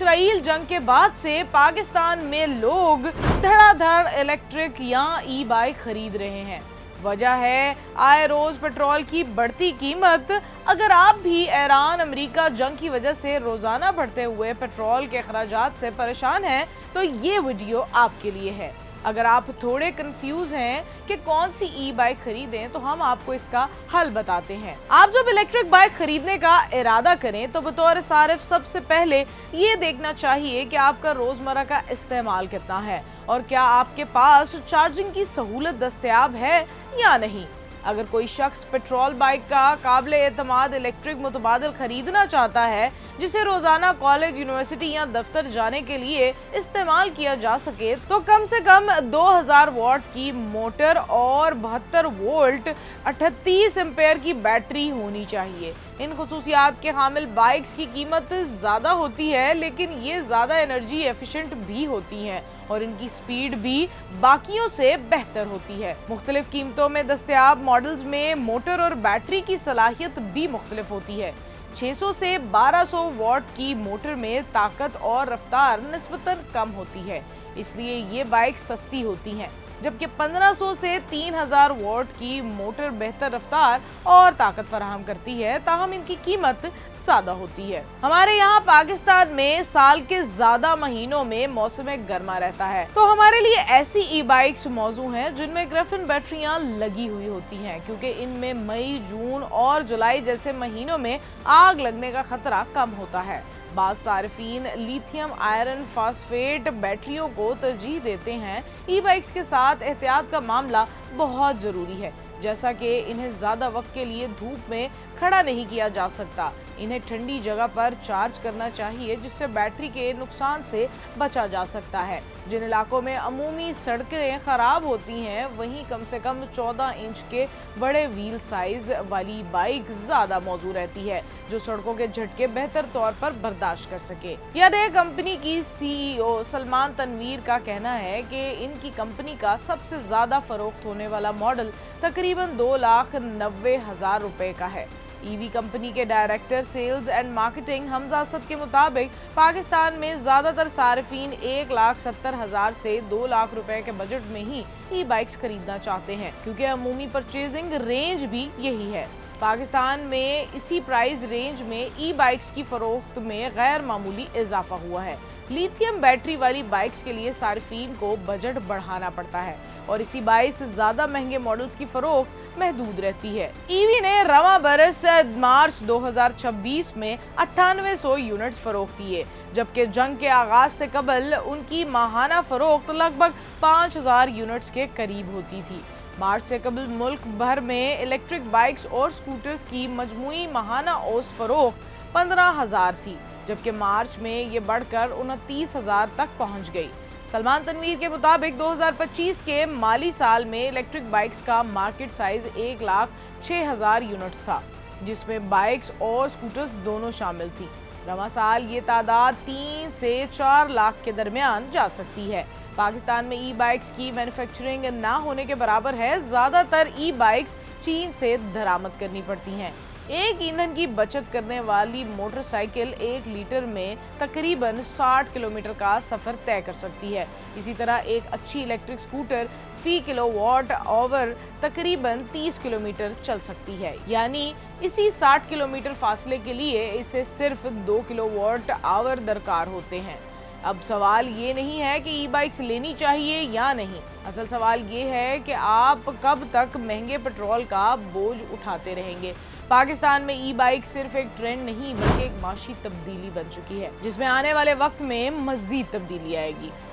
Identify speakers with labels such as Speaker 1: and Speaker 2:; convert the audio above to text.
Speaker 1: Israel जंग के बाद से पाकिस्तान में लोग धड़ाधड़ इलेक्ट्रिक या ई बाइक खरीद रहे हैं। वजह है आए रोज पेट्रोल की बढ़ती कीमत। अगर आप भी ईरान अमेरिका जंग की वजह से रोजाना बढ़ते हुए पेट्रोल के अखराजात से परेशान हैं तो ये वीडियो आपके लिए है। अगर आप थोड़े कंफ्यूज हैं कि कौन सी ई बाइक खरीदें तो हम आपको इसका हल बताते हैं। आप जब इलेक्ट्रिक बाइक खरीदने का इरादा करें तो बतौर सारिफ सबसे पहले ये देखना चाहिए कि आपका रोजमर्रा का इस्तेमाल कितना है और क्या आपके पास चार्जिंग की सहूलत दस्तयाब है या नहीं। अगर कोई शख्स पेट्रोल बाइक का काबिल एतमाद इलेक्ट्रिक मुतबादिल खरीदना चाहता है जिसे रोजाना कॉलेज, यूनिवर्सिटी या दफ्तर जाने के लिए इस्तेमाल किया जा सके तो कम से कम 2000 वॉट की मोटर और 72 वोल्ट 38 एम्पेयर की बैटरी होनी चाहिए। इन खुसूसियात के हामिल बाइक्स की कीमत ज्यादा होती है लेकिन ये ज्यादा एनर्जी एफिशिएंट भी होती हैं और इनकी स्पीड भी बाकियों से बेहतर होती है। मुख्तलिफ कीमतों में दस्तयाब मॉडल्स में मोटर और बैटरी की सलाहियत भी मुख्तलिफ होती है। 600 से 1200 वॉट की मोटर में ताकत और रफ्तार निस्बतन कम होती है, इसलिए ये बाइक सस्ती होती हैं, जबकि 1500 से 3000 वॉट की मोटर बेहतर रफ्तार और ताकत फराहम करती है, ताहम इनकी कीमत ज्यादा होती है। हमारे यहाँ पाकिस्तान में साल के ज्यादा महीनों में मौसम गर्मा रहता है तो हमारे लिए ऐसी ई बाइक्स मौजू हैं जिनमें ग्राफिन बैटरियां लगी हुई होती हैं, क्योंकि इनमें मई, जून और जुलाई जैसे महीनों में आग लगने का खतरा कम होता है। बाज़ सारिफीन लिथियम आयरन फॉस्फेट बैटरियों को तरजीह देते हैं। ई बाइक्स के साथ एहतियात का मामला बहुत ज़रूरी है, जैसा कि इन्हें ज़्यादा वक्त के लिए धूप में खड़ा नहीं किया जा सकता। इन्हें ठंडी जगह पर चार्ज करना चाहिए जिससे बैटरी के नुकसान से बचा जा सकता है। जिन इलाकों में अमूमी सड़कें खराब होती हैं वहीं कम से कम 14 इंच के बड़े व्हील साइज वाली बाइक ज्यादा मौजू रहती है जो सड़कों के झटके बेहतर तौर पर बर्दाश्त कर सके। यानी कंपनी की CEO सलमान तनवीर का कहना है कि इनकी कंपनी का सबसे ज्यादा फरोख्त होने वाला मॉडल तकरीबन 2,90,000 रुपए का है। ईवी कंपनी के director sales and marketing Hamza Asad के मुताबिक पाकिस्तान में ज्यादातर सारिफीन 1,70,000 से 2 लाख रुपए के बजट में ही ई बाइक्स खरीदना चाहते हैं, क्योंकि अमूमी परचेजिंग रेंज भी यही है। पाकिस्तान में इसी प्राइस रेंज में ई बाइक्स की फरोख्त में गैर मामूली इजाफा हुआ है। लिथियम बैटरी वाली बाइक्स के लिए सारिफीन को बजट बढ़ाना पड़ता है और इसी बाइस ज्यादा महंगे मॉडल्स की फरोख्त महदूद रहती है। ईवी ने रवा बरस मार्च 2026 में 9800 यूनिट्स फरोख्त किए, जबकि जंग के आगाज से कबल उनकी माहाना फरोख्त लगभग 5000 यूनिट्स के करीब होती थी। मार्च से कबल मुल्क भर में इलेक्ट्रिक बाइक्स और स्कूटर्स की मजमूई माहाना औसत फरोख्त 15,000 थी, जबकि मार्च में ये बढ़कर 29,000 तक पहुंच गई। सलमान तनवीर के मुताबिक 2025 के माली साल में इलेक्ट्रिक बाइक्स का मार्केट साइज 1,06,000 यूनिट्स था, जिसमें बाइक्स और स्कूटर्स दोनों शामिल थी। रवा साल ये तादाद 3 से 4 लाख के दरमियान जा सकती है। पाकिस्तान में ई बाइक्स की मैन्युफैक्चरिंग ना होने के बराबर है। ज्यादातर ई बाइक्स चीन से दरामद करनी पड़ती हैं। एक ईंधन की बचत करने वाली मोटरसाइकिल 1 लीटर में तकरीबन 60 किलोमीटर का सफर तय कर सकती है। इसी तरह एक अच्छी इलेक्ट्रिक स्कूटर फी किलोवाट आवर तकरीबन 30 किलोमीटर चल सकती है, यानी इसी 60 किलोमीटर फासले के लिए इसे सिर्फ 2 किलोवाट आवर दरकार होते हैं। अब सवाल ये नहीं है कि ई बाइक्स लेनी चाहिए या नहीं, असल सवाल ये है कि आप कब तक महंगे पेट्रोल का बोझ उठाते रहेंगे। पाकिस्तान में ई बाइक सिर्फ एक ट्रेंड नहीं बल्कि एक माशी तब्दीली बन चुकी है, जिसमें आने वाले वक्त में मजीद तब्दीली आएगी।